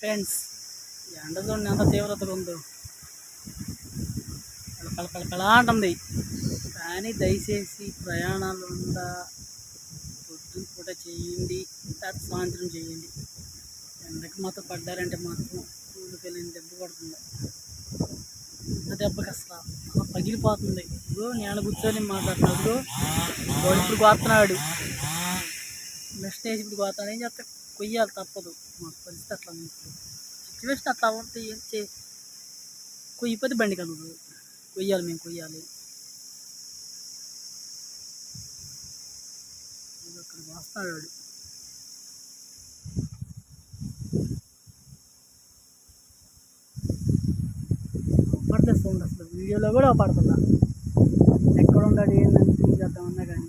Friends, ఎండ చూడండి ఎంత తీవ్రతగా ఉందో. కళకళ అంటుంది. కానీ దయచేసి ప్రయాణాలు పొద్దున పూట చేయండి, తర్వాత సాయంత్రం చేయండి. ఎండకి మాత్రం పడ్డారంటే మాత్రం ఊళ్ళకి వెళ్ళిన దెబ్బ పడుతుంది. ఆ దెబ్బకి అసలు అలా పగిలిపోతుంది. ఇదిగో నేను కూర్చొని మాట్లాడుతున్నాడు, వాడు ఇప్పుడు కోస్తున్నాడు, మిషన్ వేసి ఇప్పుడు కోస్తాడు. ఏం చేస్తా, కొయ్యాలి తప్పదు. మాకు పరిస్థితి అట్లా ఉంది, సిచ్యువేషన్ అట్లా ఉంటే ఏం కొయ్యిపోతే బండి కలదు, కొయ్యాలి, మేము కొయ్యాలి. అక్కడ కోస్తున్నాడు వాడు. పడలేదు సౌండ్, అసలు వీడియోలో కూడా పడుతుందా, ఎక్కడ ఉన్నాడు ఏంటని చూసి చేద్దామన్నా కానీ